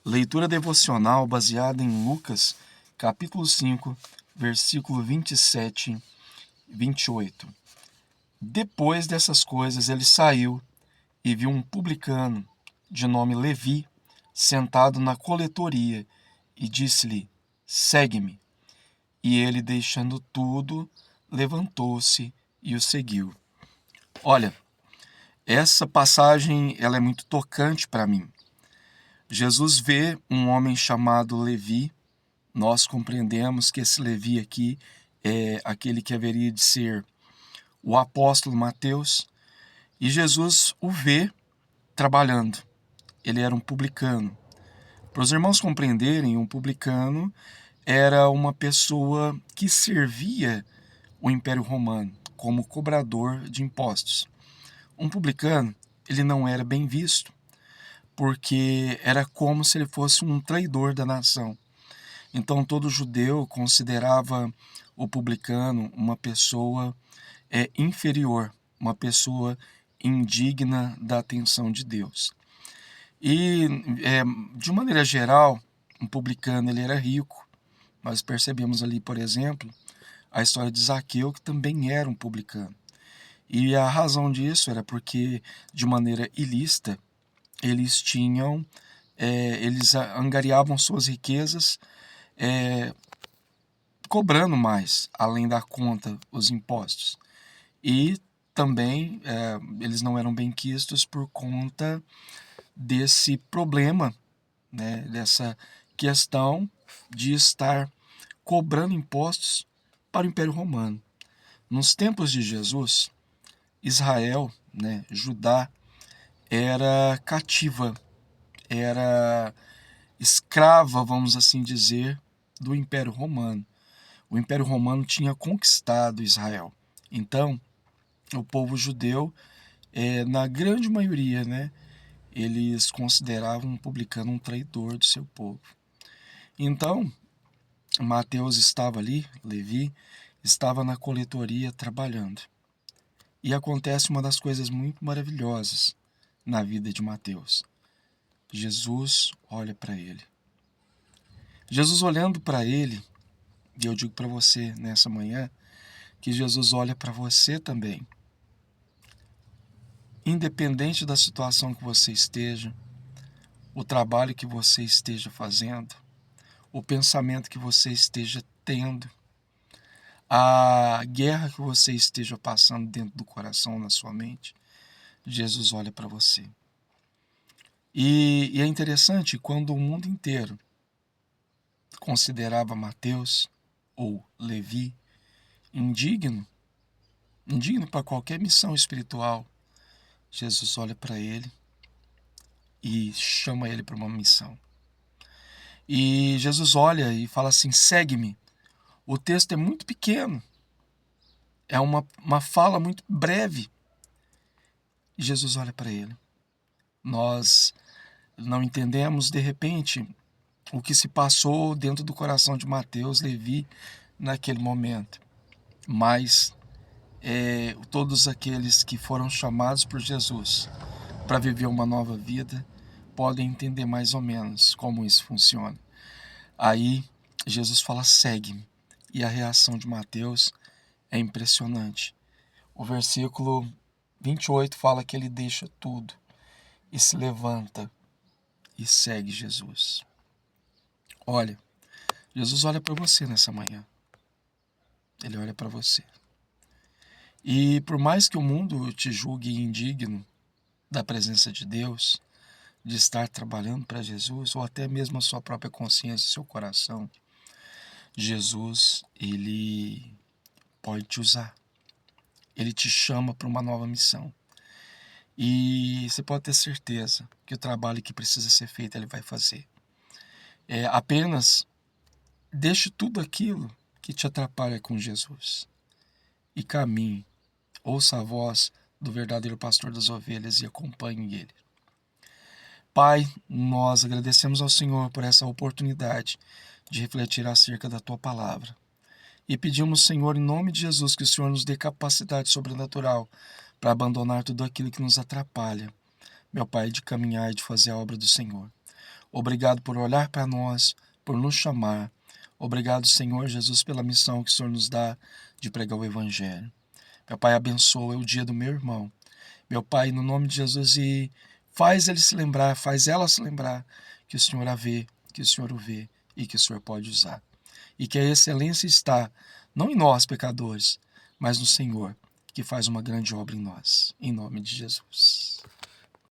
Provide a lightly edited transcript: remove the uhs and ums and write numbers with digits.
Leitura devocional baseada em Lucas, capítulo 5, versículo 27 e 28. Depois dessas coisas, ele saiu e viu um publicano, de nome Levi, sentado na coletoria, e disse-lhe: Segue-me. E ele, deixando tudo, levantou-se e o seguiu. Olha, essa passagem ela é muito tocante para mim. Jesus vê um homem chamado Levi. Nós compreendemos que esse Levi aqui é aquele que haveria de ser o apóstolo Mateus, e Jesus o vê trabalhando. Ele era um publicano. Para os irmãos compreenderem, um publicano era uma pessoa que servia o Império Romano como cobrador de impostos. Um publicano, ele não era bem visto, porque era como se ele fosse um traidor da nação. Então todo judeu considerava o publicano uma pessoa inferior, uma pessoa indigna da atenção de Deus. E, de maneira geral, um publicano ele era rico. Nós percebemos ali, por exemplo, a história de Zaqueu, que também era um publicano. E a razão disso era porque, de maneira ilícita, eles eles angariavam suas riquezas, cobrando mais, além da conta, os impostos. E também eles não eram bem quistos por conta desse problema, né, dessa questão de estar cobrando impostos para o Império Romano. Nos tempos de Jesus, Israel, né, Judá, era cativa, era escrava, vamos assim dizer, do Império Romano. O Império Romano tinha conquistado Israel. Então, o povo judeu, na grande maioria, né, eles consideravam um publicano um traidor do seu povo. Então, Mateus estava ali, Levi, estava na coletoria trabalhando. E acontece uma das coisas muito maravilhosas na vida de Mateus. Jesus olha para ele. Jesus olhando para ele, e eu digo para você nessa manhã, que Jesus olha para você também. Independente da situação que você esteja, o trabalho que você esteja fazendo, o pensamento que você esteja tendo, a guerra que você esteja passando dentro do coração, na sua mente, Jesus olha para você. E é interessante, quando o mundo inteiro considerava Mateus ou Levi indigno para qualquer missão espiritual, Jesus olha para ele e chama ele para uma missão. E Jesus olha e fala assim: segue-me. O texto é muito pequeno, é uma fala muito breve. E Jesus olha para ele. Nós não entendemos, de repente, o que se passou dentro do coração de Mateus, Levi, naquele momento. Mas todos aqueles que foram chamados por Jesus para viver uma nova vida podem entender mais ou menos como isso funciona. Aí Jesus fala: segue-me. E a reação de Mateus é impressionante. O versículo 28 fala que ele deixa tudo e se levanta e segue Jesus. Olha, Jesus olha para você nessa manhã. Ele olha para você. E por mais que o mundo te julgue indigno da presença de Deus, de estar trabalhando para Jesus, ou até mesmo a sua própria consciência, seu coração, Jesus, ele pode te usar. Ele te chama para uma nova missão. E você pode ter certeza que o trabalho que precisa ser feito, ele vai fazer. Apenas deixe tudo aquilo que te atrapalha com Jesus e caminhe. Ouça a voz do verdadeiro pastor das ovelhas e acompanhe ele. Pai, nós agradecemos ao Senhor por essa oportunidade de refletir acerca da Tua palavra. E pedimos, Senhor, em nome de Jesus, que o Senhor nos dê capacidade sobrenatural para abandonar tudo aquilo que nos atrapalha, meu Pai, de caminhar e de fazer a obra do Senhor. Obrigado por olhar para nós, por nos chamar. Obrigado, Senhor Jesus, pela missão que o Senhor nos dá de pregar o Evangelho. Meu Pai, abençoa o dia do meu irmão. Meu Pai, no nome de Jesus, e faz ele se lembrar, faz ela se lembrar que o Senhor a vê, que o Senhor o vê e que o Senhor pode usar. E que a excelência está, não em nós, pecadores, mas no Senhor, que faz uma grande obra em nós. Em nome de Jesus.